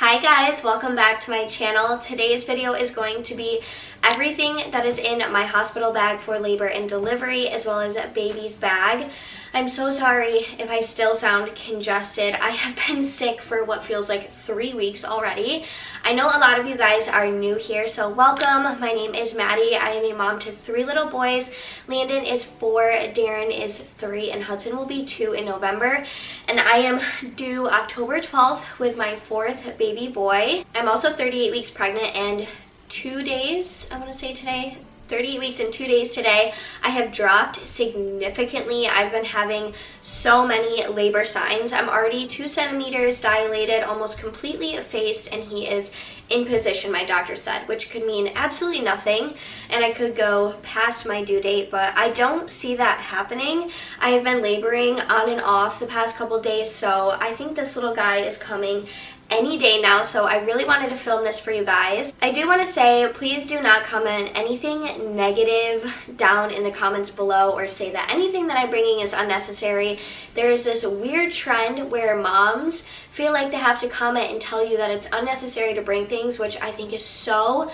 Hi guys, welcome back to my channel. Today's video is going to be everything that is in my hospital bag for labor and delivery, as well as a baby's bag. I'm so sorry if I still sound congested. I have been sick for what feels like 3 weeks already. I know a lot of you guys are new here, so welcome. My name is Maddie. I am a mom to 3 little boys. Landon is 4, Darren is 3, and Hudson will be 2 in November. And I am due October 12th with my 4th baby boy. I'm also 38 weeks pregnant and 2 days, I want to say today, 38 weeks and 2 days today. I have dropped significantly. I've been having so many labor signs. I'm already 2 centimeters dilated, almost completely effaced, and he is in position, my doctor said, which could mean absolutely nothing, and I could go past my due date, but I don't see that happening. I have been laboring on and off the past couple days, so I think this little guy is coming any day now, so I really wanted to film this for you guys. I do want to say, please do not comment anything negative down in the comments below or say that anything that I'm bringing is unnecessary. There is this weird trend where moms feel like they have to comment and tell you that it's unnecessary to bring things, which I think is so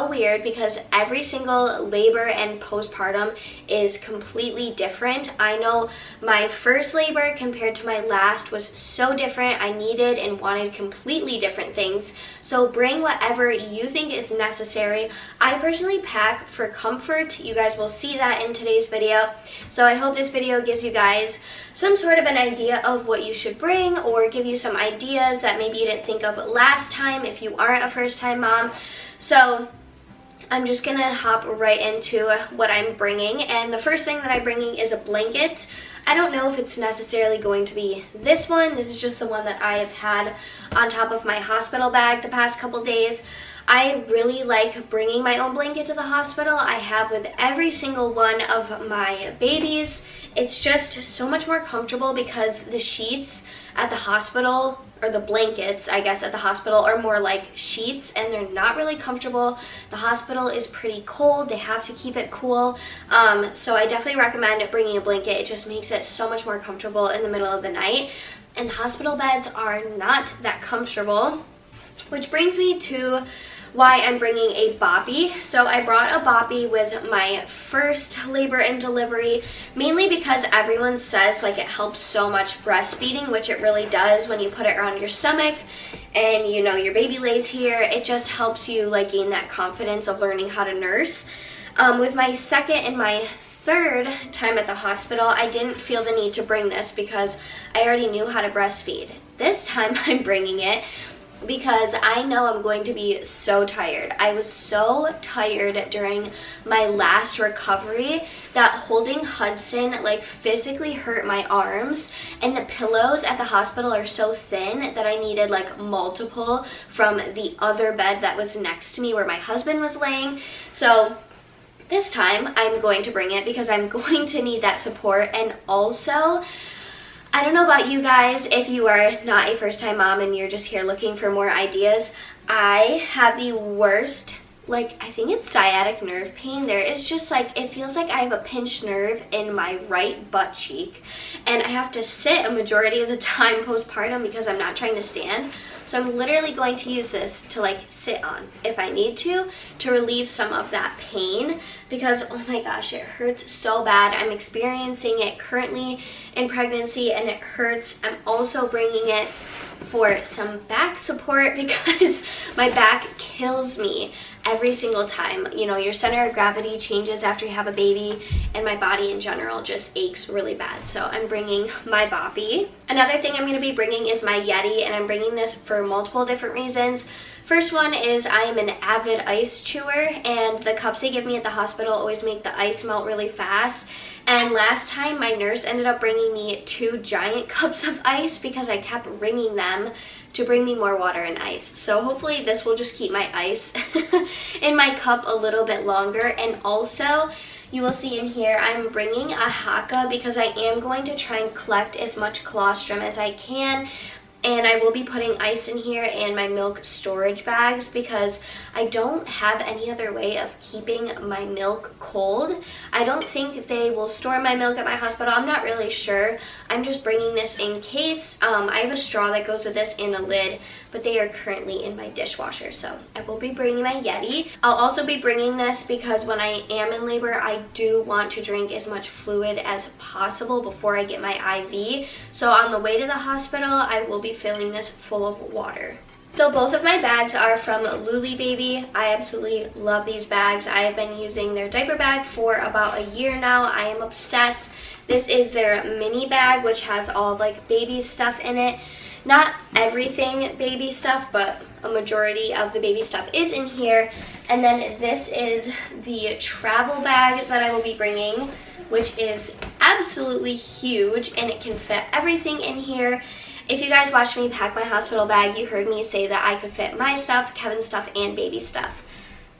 weird, because every single labor and postpartum is completely different. I know my first labor compared to my last was so different. I needed and wanted completely different things. So bring whatever you think is necessary. I personally pack for comfort. You guys will see that in today's video. So I hope this video gives you guys some sort of an idea of what you should bring, or give you some ideas that maybe you didn't think of last time if you aren't a first-time mom. So I'm just gonna hop right into what I'm bringing, and the first thing that I'm bringing is a blanket. I don't know if it's necessarily going to be this one. This is just the one that I have had on top of my hospital bag the past couple days. I really like bringing my own blanket to the hospital. I have with every single one of my babies. It's just so much more comfortable because the sheets at the hospital, or the blankets, I guess, at the hospital are more like sheets, and they're not really comfortable. The hospital is pretty cold. They have to keep it cool. So I definitely recommend bringing a blanket. It just makes it so much more comfortable in the middle of the night. And hospital beds are not that comfortable, which brings me to why I'm bringing a boppy. So I brought a boppy with my first labor and delivery, mainly because everyone says like it helps so much breastfeeding, which it really does. When you put it around your stomach and you know your baby lays here, it just helps you like gain that confidence of learning how to nurse. With my second and my third time at the hospital, I didn't feel the need to bring this because I already knew how to breastfeed. This time I'm bringing it because I know I'm going to be so tired. I was so tired during my last recovery that holding Hudson like physically hurt my arms, and the pillows at the hospital are so thin that I needed like multiple from the other bed that was next to me where my husband was laying. So this time I'm going to bring it because I'm going to need that support. And also, I don't know about you guys, if you are not a first-time mom and you're just here looking for more ideas, I have the worst, like, I think it's sciatic nerve pain. There is just like, it feels like I have a pinched nerve in my right butt cheek, and I have to sit a majority of the time postpartum because I'm not trying to stand. So I'm literally going to use this to like sit on if I need to relieve some of that pain, because oh my gosh, it hurts so bad. I'm experiencing it currently in pregnancy and it hurts. I'm also bringing it for some back support because my back kills me every single time. You know, your center of gravity changes after you have a baby, and my body in general just aches really bad. So I'm bringing my boppy. Another thing I'm going to be bringing is my Yeti, and I'm bringing this for multiple different reasons. First one is I am an avid ice chewer, and the cups they give me at the hospital always make the ice melt really fast. And last time my nurse ended up bringing me 2 giant cups of ice because I kept ringing them to bring me more water and ice. So hopefully this will just keep my ice in my cup a little bit longer. And also, you will see in here, I'm bringing a haka because I am going to try and collect as much colostrum as I can. And I will be putting ice in here and my milk storage bags because I don't have any other way of keeping my milk cold. I don't think they will store my milk at my hospital. I'm not really sure. I'm just bringing this in case. I have a straw that goes with this and a lid, but they are currently in my dishwasher. So I will be bringing my Yeti. I'll also be bringing this because when I am in labor, I do want to drink as much fluid as possible before I get my IV. So on the way to the hospital, I will be filling this full of water. So both of my bags are from Luli Baby. I absolutely love these bags. I have been using their diaper bag for about a year now. I am obsessed. This is their mini bag, which has all of like baby stuff in it. Not everything baby stuff, but a majority of the baby stuff is in here. And then this is the travel bag that I will be bringing, which is absolutely huge, and it can fit everything in here. If you guys watched me pack my hospital bag, you heard me say that I could fit my stuff, Kevin's stuff, and baby stuff.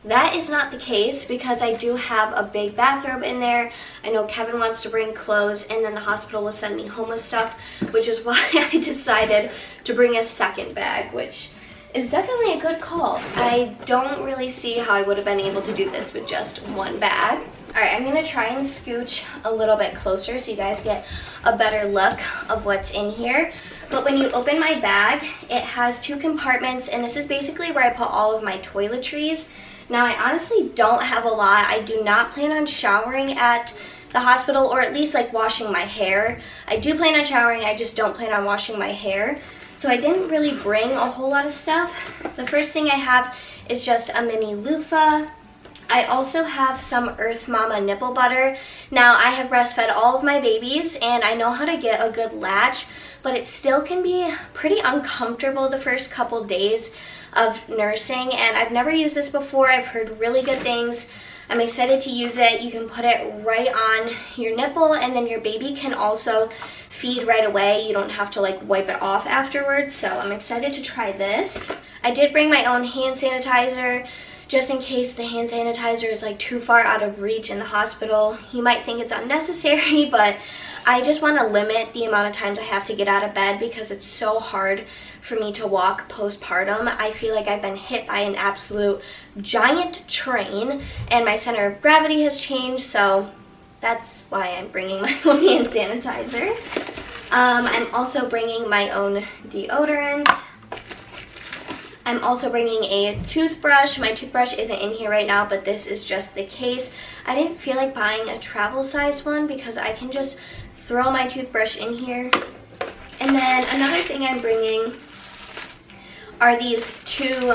That is not the case because I do have a big bathrobe in there. I know Kevin wants to bring clothes, and then the hospital will send me home with stuff, which is why I decided to bring a second bag, which is definitely a good call. I don't really see how I would have been able to do this with just one bag. All right, I'm gonna try and scooch a little bit closer so you guys get a better look of what's in here. But when you open my bag, it has 2 compartments, and this is basically where I put all of my toiletries. Now, I honestly don't have a lot. I do not plan on showering at the hospital, or at least like washing my hair. I do plan on showering, I just don't plan on washing my hair. So I didn't really bring a whole lot of stuff. The first thing I have is just a mini loofah. I also have some Earth Mama nipple butter. Now, I have breastfed all of my babies, and I know how to get a good latch, but it still can be pretty uncomfortable the first couple days of nursing, and I've never used this before. I've heard really good things. I'm excited to use it. You can put it right on your nipple, and then your baby can also feed right away. You don't have to like wipe it off afterwards, so I'm excited to try this. I did bring my own hand sanitizer just in case the hand sanitizer is like too far out of reach in the hospital. You might think it's unnecessary, but I just want to limit the amount of times I have to get out of bed because it's so hard for me to walk postpartum. I feel like I've been hit by an absolute giant train, and my center of gravity has changed, so that's why I'm bringing my own hand sanitizer. I'm also bringing my own deodorant. I'm also bringing a toothbrush. My toothbrush isn't in here right now, but this is just the case. I didn't feel like buying a travel size one because I can just throw my toothbrush in here. And then another thing I'm bringing are these 2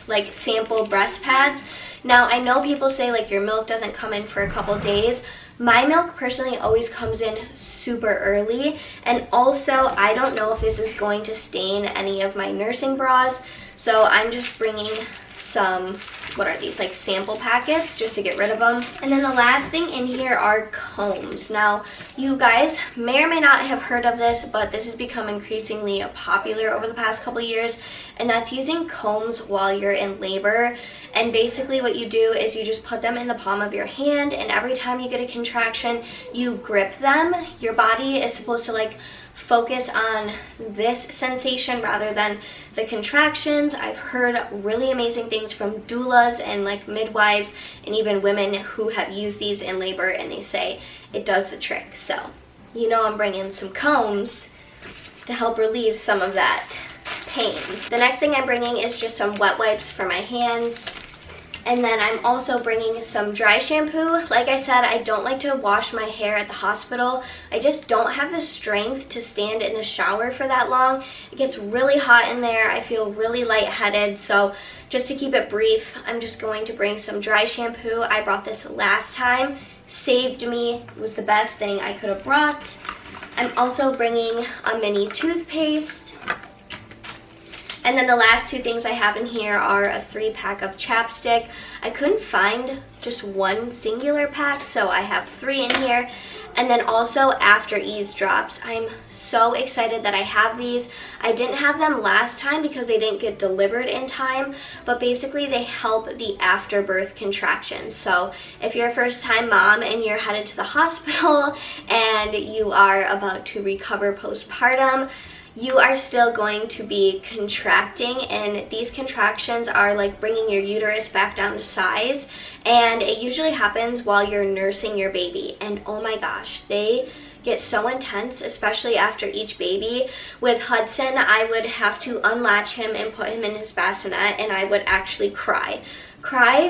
like sample breast pads. Now, I know people say like your milk doesn't come in for a couple days. My milk personally always comes in super early, and also I don't know if this is going to stain any of my nursing bras, so I'm just bringing some, what are these, like sample packets just to get rid of them. And then the last thing in here are combs. Now, you guys may or may not have heard of this, but this has become increasingly popular over the past couple years, and that's using combs while you're in labor. And basically what you do is you just put them in the palm of your hand, and every time you get a contraction, you grip them. Your body is supposed to like focus on this sensation rather than the contractions. I've heard really amazing things from doulas and like midwives and even women who have used these in labor, and they say it does the trick. So, you know, I'm bringing some combs to help relieve some of that pain. The next thing I'm bringing is just some wet wipes for my hands. And then I'm also bringing some dry shampoo. Like I said, I don't like to wash my hair at the hospital. I just don't have the strength to stand in the shower for that long. It gets really hot in there. I feel really lightheaded. So just to keep it brief, I'm just going to bring some dry shampoo. I brought this last time. Saved me. It was the best thing I could have brought. I'm also bringing a mini toothpaste. And then the last 2 things I have in here are a 3-pack of chapstick. I couldn't find just one singular pack, so I have 3 in here. And then also after ease drops. I'm so excited that I have these. I didn't have them last time because they didn't get delivered in time, but basically they help the afterbirth contractions. So if you're a first-time mom and you're headed to the hospital and you are about to recover postpartum, you are still going to be contracting, and these contractions are like bringing your uterus back down to size, and it usually happens while you're nursing your baby, and oh my gosh, they get so intense, especially after each baby. With Hudson, I would have to unlatch him and put him in his bassinet, and I would actually cry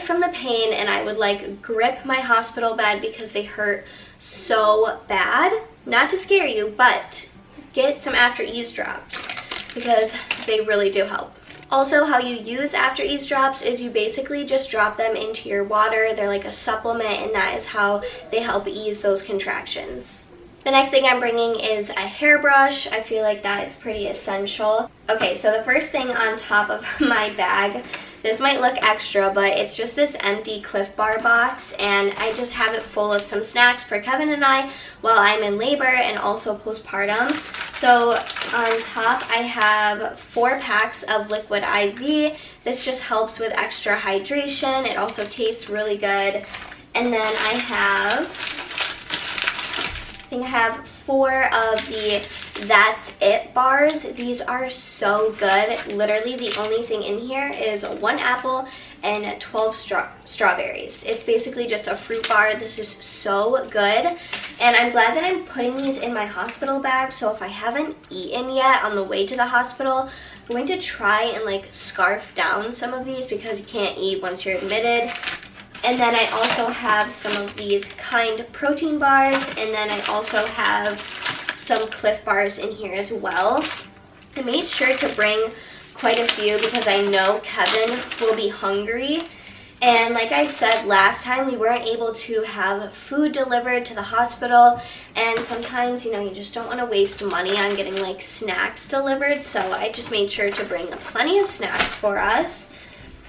from the pain, and I would like grip my hospital bed because they hurt so bad. Not to scare you, but get some after ease drops because they really do help. Also, how you use after ease drops is you basically just drop them into your water. They're like a supplement, and that is how they help ease those contractions. The next thing I'm bringing is a hairbrush. I feel like that is pretty essential. Okay, so the first thing on top of my bag, this might look extra, but it's just this empty Cliff Bar box, and I just have it full of some snacks for Kevin and I while I'm in labor and also postpartum. So on top, I have 4 packs of liquid IV. This just helps with extra hydration. It also tastes really good. And then I think I have 4 of the That's It bars. These are so good. Literally the only thing in here is 1 apple and 12 strawberries. It's basically just a fruit bar. This is so good. And I'm glad that I'm putting these in my hospital bag, so if I haven't eaten yet on the way to the hospital, I'm going to try and like scarf down some of these because you can't eat once you're admitted. And then I also have some of these Kind protein bars, and then I also have some Cliff bars in here as well. I made sure to bring quite a few because I know Kevin will be hungry. And like I said last time, we weren't able to have food delivered to the hospital, and sometimes, you know, you just don't want to waste money on getting like snacks delivered, so I just made sure to bring plenty of snacks for us.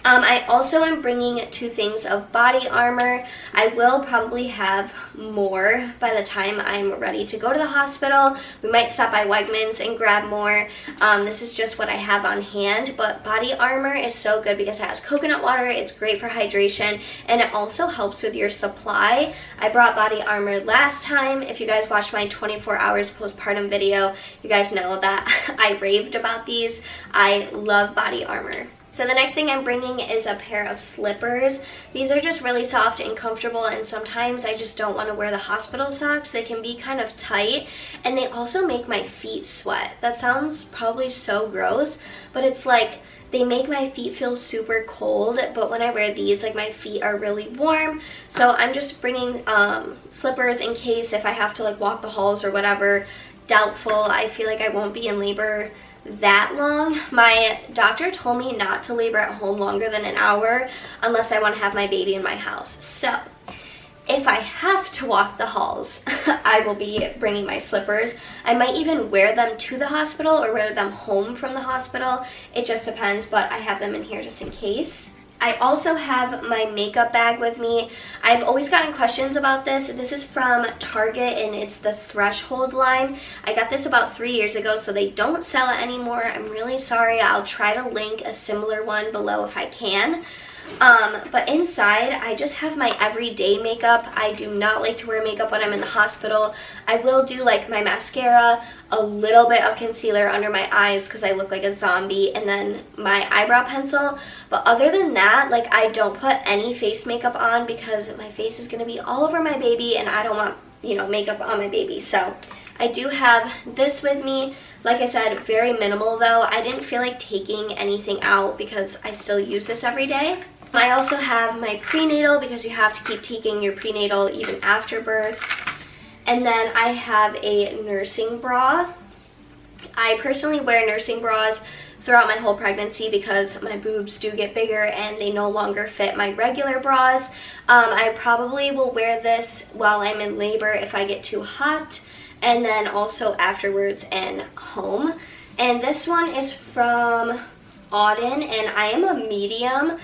I also am bringing 2 things of body armor. I will probably have more by the time I'm ready to go to the hospital. We might stop by Wegmans and grab more. This is just what I have on hand, but body armor is so good because it has coconut water. It's great for hydration, and it also helps with your supply. I brought body armor last time. If you guys watched my 24 hours postpartum video, you guys know that I raved about these. I love body armor. So the next thing I'm bringing is a pair of slippers. These are just really soft and comfortable, and sometimes I just don't want to wear the hospital socks. They can be kind of tight, and they also make my feet sweat. That sounds probably so gross, but it's like they make my feet feel super cold, but when I wear these, like my feet are really warm. So I'm just bringing slippers in case if I have to like walk the halls or whatever. Doubtful. I feel like I won't be in labor that long. My doctor told me not to labor at home longer than an hour unless I want to have my baby in my house. So if I have to walk the halls, I will be bringing my slippers. I might even wear them to the hospital or wear them home from the hospital. It just depends, but I have them in here just in case. I also have my makeup bag with me. I've always gotten questions about this. This is from Target, and it's the Threshold line. I got this about 3 years ago, so they don't sell it anymore. I'm really sorry. I'll try to link a similar one below if I can. But inside, I just have my everyday makeup. I do not like to wear makeup when I'm in the hospital. I will do like my mascara, a little bit of concealer under my eyes because I look like a zombie, and then my eyebrow pencil. But other than that, like I don't put any face makeup on because my face is going to be all over my baby, and I don't want, you know, makeup on my baby. So I do have this with me. Like I said, very minimal though. I didn't feel like taking anything out because I still use this every day. I also have my prenatal because you have to keep taking your prenatal even after birth. And then I have a nursing bra. I personally wear nursing bras throughout my whole pregnancy because my boobs do get bigger and they no longer fit my regular bras. I probably will wear this while I'm in labor if I get too hot, and then also afterwards and home. And this one is from Auden, and I am a medium.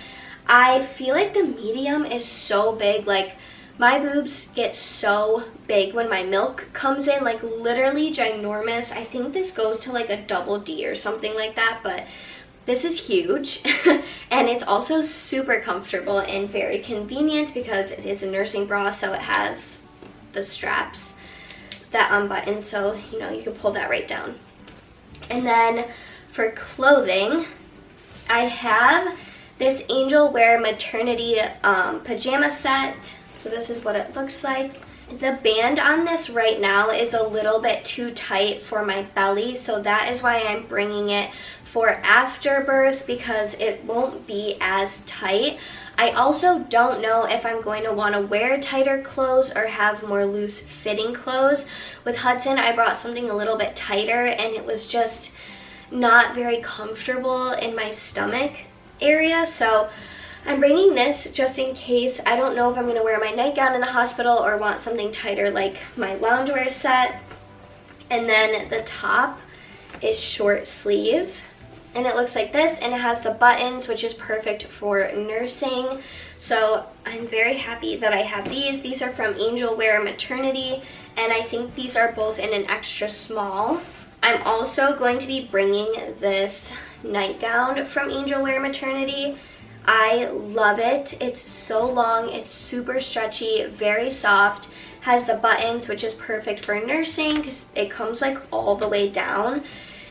I feel like the medium is so big. Like my boobs get so big when my milk comes in, like literally ginormous. I think this goes to like a double D or something like that, but this is huge. And it's also super comfortable and very convenient because it is a nursing bra, so it has the straps that unbutton, so you know you can pull that right down. And then for clothing, I have this Angel Wear maternity pajama set. So this is what it looks like. The band on this right now is a little bit too tight for my belly, so that is why I'm bringing it for after birth, because it won't be as tight. I also don't know if I'm going to want to wear tighter clothes or have more loose fitting clothes. With Hudson, I brought something a little bit tighter and it was just not very comfortable in my stomach area, so I'm bringing this just in case. I don't know if I'm going to wear my nightgown in the hospital or want something tighter like my loungewear set. And then the top is short sleeve, and it looks like this, and it has the buttons, which is perfect for nursing. So I'm very happy that I have these. These are from Angel Wear Maternity, and I think these are both in an extra small. I'm also going to be bringing this nightgown from Angel Wear Maternity. I love it. It's so long, it's super stretchy, very soft, has the buttons, which is perfect for nursing because it comes like all the way down.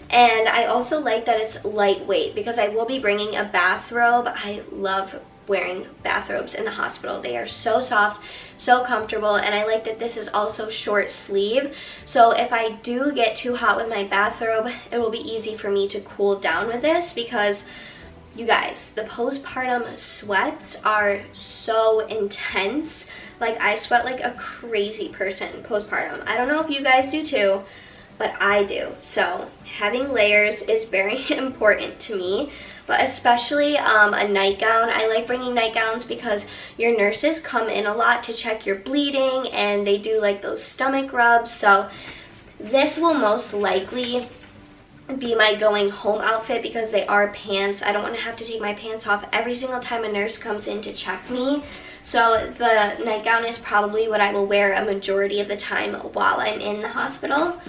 And I also like that it's lightweight because I will be bringing a bathrobe. I love wearing bathrobes in the hospital. They are so soft, so comfortable, and I like that this is also short sleeve. So if I do get too hot with my bathrobe, it will be easy for me to cool down with this, because you guys, the postpartum sweats are so intense. Like, I sweat like a crazy person postpartum. I don't know if you guys do too, but I do. So having layers is very important to me, but especially a nightgown. I like bringing nightgowns because your nurses come in a lot to check your bleeding, and they do like those stomach rubs. So this will most likely be my going home outfit because they are pants. I don't want to have to take my pants off every single time a nurse comes in to check me. So the nightgown is probably what I will wear a majority of the time while I'm in the hospital.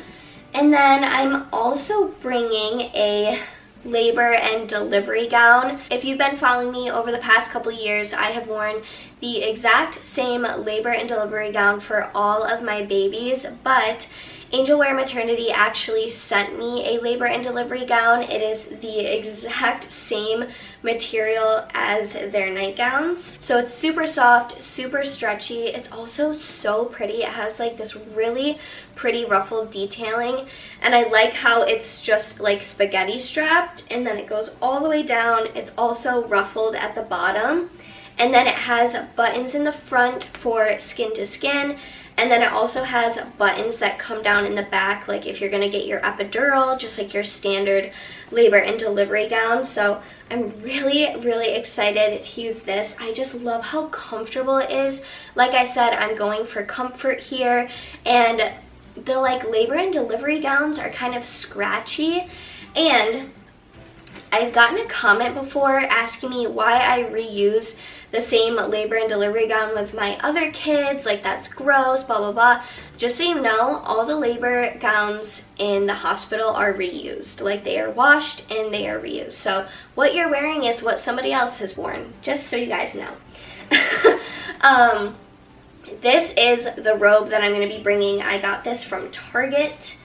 And then I'm also bringing a labor and delivery gown. If you've been following me over the past couple years, I have worn the exact same labor and delivery gown for all of my babies, but Angel Wear Maternity actually sent me a labor and delivery gown. It is the exact same material as their nightgowns. So it's super soft, super stretchy. It's also so pretty. It has like this really pretty ruffled detailing, and I like how it's just like spaghetti strapped, and then it goes all the way down. It's also ruffled at the bottom, and then it has buttons in the front for skin to skin. And then it also has buttons that come down in the back, like if you're going to get your epidural, just like your standard labor and delivery gown. So I'm really, really excited to use this. I just love how comfortable it is. Like I said, I'm going for comfort here. And the like labor and delivery gowns are kind of scratchy. And I've gotten a comment before asking me why I reuse the same labor and delivery gown with my other kids, like that's gross, blah, blah, blah. Just so you know, all the labor gowns in the hospital are reused. Like, they are washed and they are reused. So what you're wearing is what somebody else has worn, just so you guys know. This is the robe that I'm going to be bringing. I got this from Target.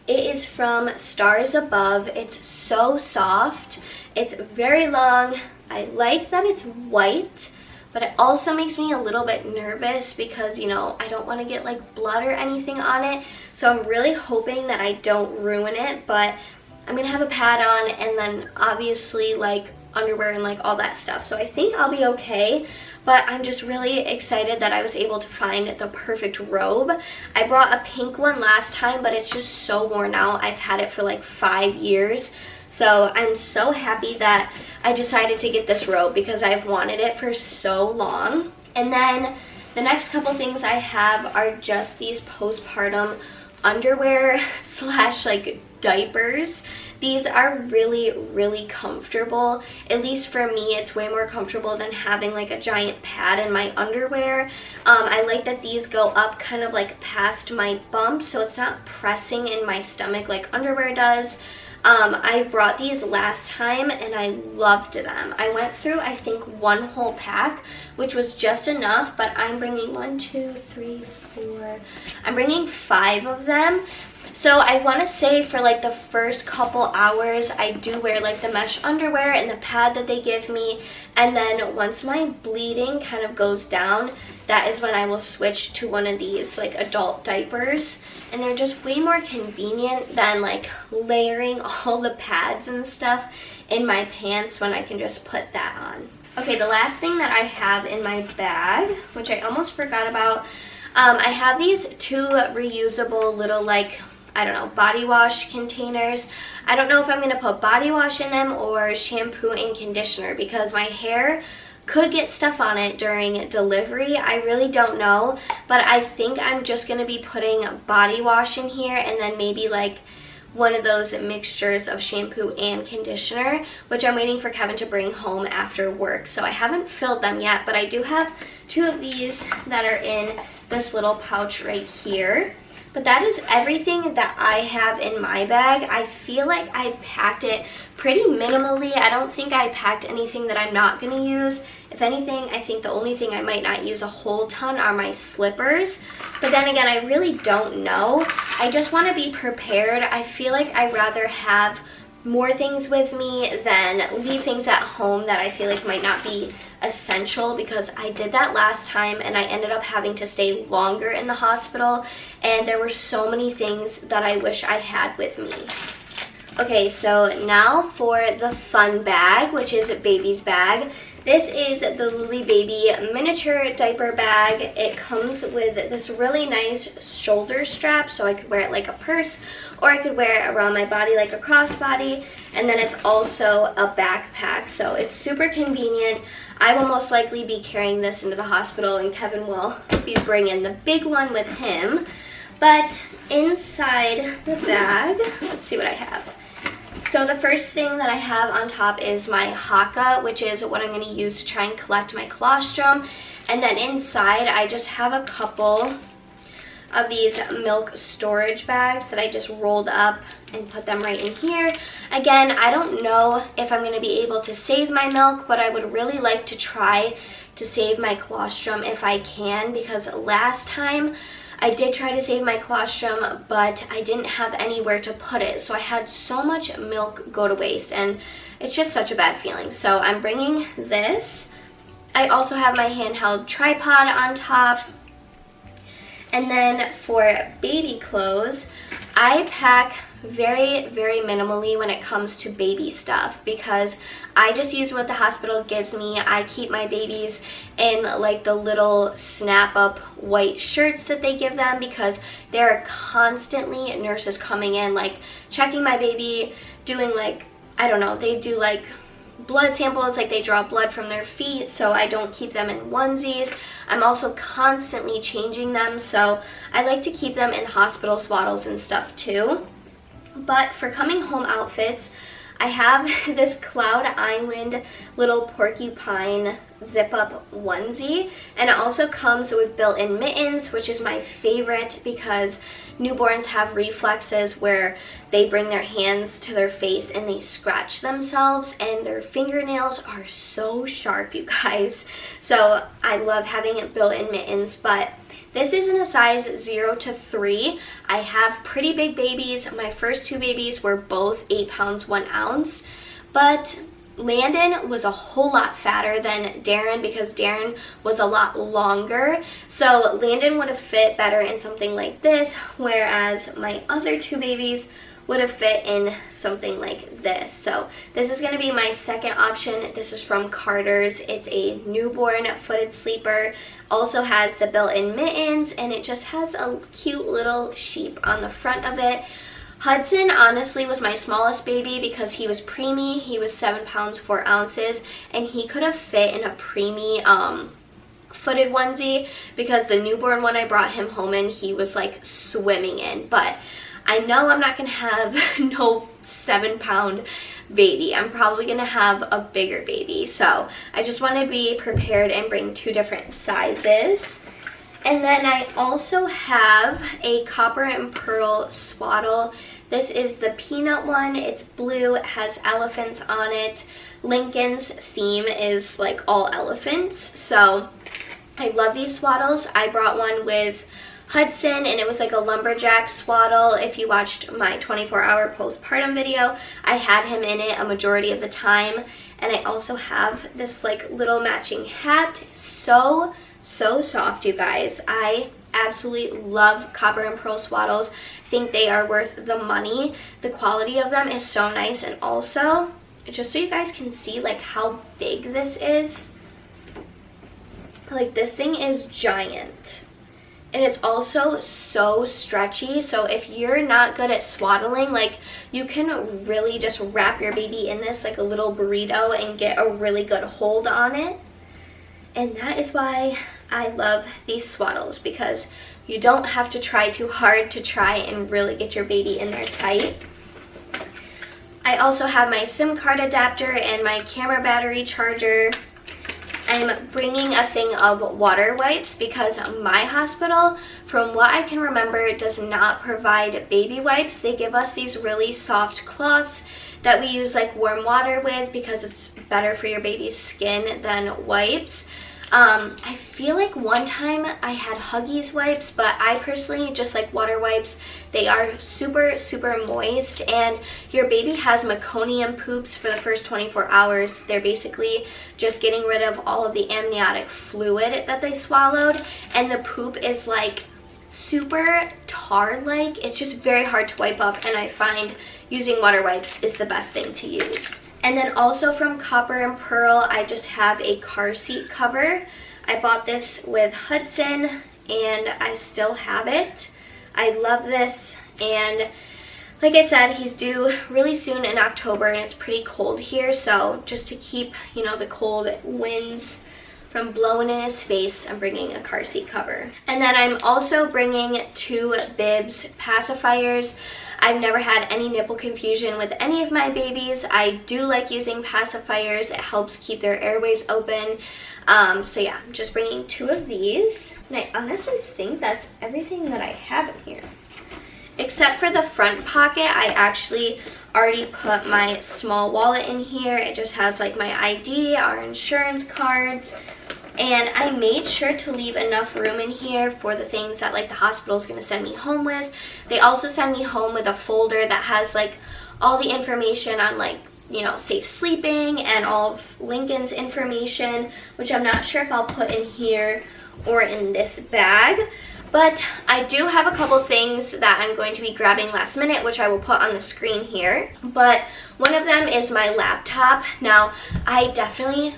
It is from Stars Above. It's so soft. It's very long. I like that it's white, but it also makes me a little bit nervous because, you know, I don't want to get like blood or anything on it. So I'm really hoping that I don't ruin it, but I'm going to have a pad on and then obviously like underwear and like all that stuff. So I think I'll be okay, but I'm just really excited that I was able to find the perfect robe. I brought a pink one last time, but it's just so worn out. I've had it for like 5 years. So I'm so happy that I decided to get this robe because I've wanted it for so long. And then the next couple things I have are just these postpartum underwear slash like diapers. These are really, really comfortable. At least for me, it's way more comfortable than having like a giant pad in my underwear. I like that these go up kind of like past my bumps, so it's not pressing in my stomach like underwear does. I brought these last time and I loved them. I went through, I think, one whole pack, which was just enough, but I'm bringing 1, 2, 3, 4. I'm bringing 5 of them. So I want to say for like the first couple hours, I do wear like the mesh underwear and the pad that they give me. And then once my bleeding kind of goes down, that is when I will switch to one of these like adult diapers. And they're just way more convenient than like layering all the pads and stuff in my pants when I can just put that on. Okay, the last thing that I have in my bag, which I almost forgot about, I have these 2 reusable little like, I don't know, body wash containers. I don't know if I'm going to put body wash in them or shampoo and conditioner because my hair could get stuff on it during delivery. I really don't know, but I think I'm just going to be putting body wash in here and then maybe like one of those mixtures of shampoo and conditioner, which I'm waiting for Kevin to bring home after work. So I haven't filled them yet, but I do have 2 of these that are in this little pouch right here. But that is everything that I have in my bag. I feel like I packed it pretty minimally. I don't think I packed anything that I'm not going to use. If anything, I think the only thing I might not use a whole ton are my slippers. But then again, I really don't know. I just want to be prepared. I feel like I'd rather have more things with me than leave things at home that I feel like might not be essential, because I did that last time and I ended up having to stay longer in the hospital and there were so many things that I wish I had with me. Okay, so now for the fun bag, which is baby's bag. This is the Lily Baby miniature diaper bag. It comes with this really nice shoulder strap, so I could wear it like a purse, or I could wear it around my body like a crossbody. And then it's also a backpack, so it's super convenient. I will most likely be carrying this into the hospital, and Kevin will be bringing the big one with him. But inside the bag, let's see what I have. So the first thing that I have on top is my Haka, which is what I'm going to use to try and collect my colostrum. And then inside I just have a couple of these milk storage bags that I just rolled up and put them right in here. Again, I don't know if I'm going to be able to save my milk, but I would really like to try to save my colostrum if I can, because last time I did try to save my colostrum, but I didn't have anywhere to put it. So I had so much milk go to waste, and it's just such a bad feeling. So I'm bringing this. I also have my handheld tripod on top. And then for baby clothes, I pack very, very minimally when it comes to baby stuff, because I just use what the hospital gives me. I keep my babies in like the little snap up white shirts that they give them, because there are constantly nurses coming in like checking my baby, doing like, I don't know, they do like blood samples, like they draw blood from their feet, so I don't keep them in onesies. I'm also constantly changing them, so I like to keep them in hospital swaddles and stuff too. But for coming home outfits, I have this Cloud Island little porcupine zip-up onesie, and it also comes with built-in mittens, which is my favorite because newborns have reflexes where they bring their hands to their face and they scratch themselves, and their fingernails are so sharp, you guys. So I love having it built-in mittens, but this is in a size 0 to 3. I have pretty big babies. My first 2 babies were both 8 pounds 1 ounce, but Landon was a whole lot fatter than Darren because Darren was a lot longer. So Landon would have fit better in something like this, whereas my other 2 babies would have fit in something like this. So this is going to be my second option. This is from Carter's. It's a newborn footed sleeper. Also has the built-in mittens, and it just has a cute little sheep on the front of it. Hudson honestly was my smallest baby because he was preemie. He was 7 pounds 4 ounces, and he could have fit in a preemie footed onesie, because the newborn one I brought him home in, he was like swimming in. But I know I'm not going to have no 7-pound baby. I'm probably going to have a bigger baby. So I just want to be prepared and bring 2 different sizes. And then I also have a copper and pearl swaddle. This is the peanut one. It's blue. It has elephants on it. Lincoln's theme is like all elephants. So I love these swaddles. I brought one with Hudson, and it was like a lumberjack swaddle. If you watched my 24-hour postpartum video, I had him in it a majority of the time. And I also have this like little matching hat. So soft, you guys. I absolutely love copper and pearl swaddles. I think they are worth the money. The quality of them is so nice. And also, just so you guys can see like how big this is, like this thing is giant. And it's also so stretchy, so if you're not good at swaddling, like you can really just wrap your baby in this like a little burrito and get a really good hold on it. And that is why I love these swaddles, because you don't have to try too hard to try and really get your baby in there tight. I also have my SIM card adapter and my camera battery charger. I'm bringing a thing of water wipes because my hospital, from what I can remember, does not provide baby wipes. They give us these really soft cloths that we use like warm water with because it's better for your baby's skin than wipes. I feel like one time I had Huggies wipes, but I personally just like water wipes. They are super moist, and your baby has meconium poops for the first 24 hours. They're basically just getting rid of all of the amniotic fluid that they swallowed, and the poop is like super tar-like. It's just very hard to wipe up, and I find using water wipes is the best thing to use. And then also from Copper and Pearl, I just have a car seat cover. I bought this with Hudson, and I still have it. I love this, and like I said, he's due really soon in October, and it's pretty cold here, so just to keep, you know, the cold winds from blowing in his face, I'm bringing a car seat cover. And then I'm also bringing 2 bibs pacifiers. I've never had any nipple confusion with any of my babies. I do like using pacifiers. It helps keep their airways open. So yeah, I'm just bringing 2 of these. And I honestly think that's everything that I have in here. Except for the front pocket, I actually already put my small wallet in here. It just has like my ID, our insurance cards, and I made sure to leave enough room in here for the things that like the hospital is going to send me home with. They also send me home with a folder that has like all the information on like, you know, safe sleeping and all of Lincoln's information, which I'm not sure if I'll put in here or in this bag. But I do have a couple things that I'm going to be grabbing last minute, which I will put on the screen here. But one of them is my laptop. Now, I definitely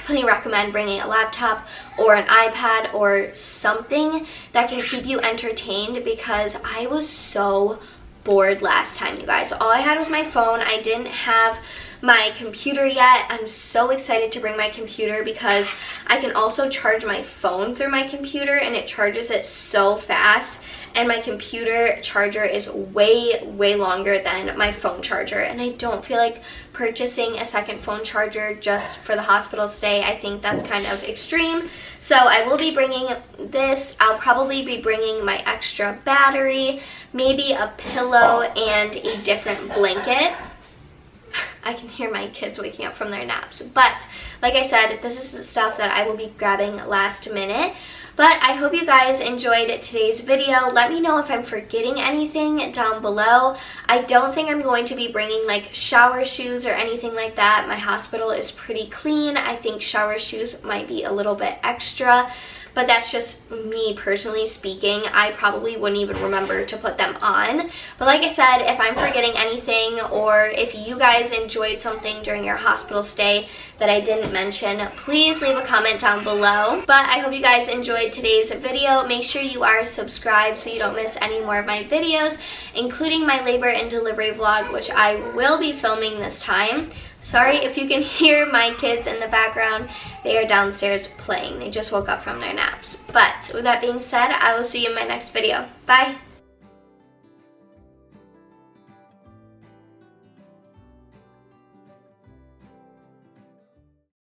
recommend bringing a laptop or an iPad or something that can keep you entertained, because I was so bored last time, you guys. All I had was my phone. I didn't have my computer yet. I'm so excited to bring my computer because I can also charge my phone through my computer, and it charges it so fast. And my computer charger is way longer than my phone charger, and I don't feel like purchasing a second phone charger just for the hospital stay. I think that's kind of extreme. So I will be bringing this. I'll probably be bringing my extra battery, maybe a pillow, and a different blanket. I can hear my kids waking up from their naps. But like I said, this is the stuff that I will be grabbing last minute. But I hope you guys enjoyed today's video. Let me know if I'm forgetting anything down below. I don't think I'm going to be bringing like shower shoes or anything like that. My hospital is pretty clean. I think shower shoes might be a little bit extra, but that's just me personally speaking. I probably wouldn't even remember to put them on. But like I said, if I'm forgetting anything, or if you guys enjoyed something during your hospital stay that I didn't mention, please leave a comment down below. But I hope you guys enjoyed today's video. Make sure you are subscribed so you don't miss any more of my videos, including my labor and delivery vlog, which I will be filming this time. Sorry if you can hear my kids in the background. They are downstairs playing. They just woke up from their naps. But with that being said, I will see you in my next video. Bye!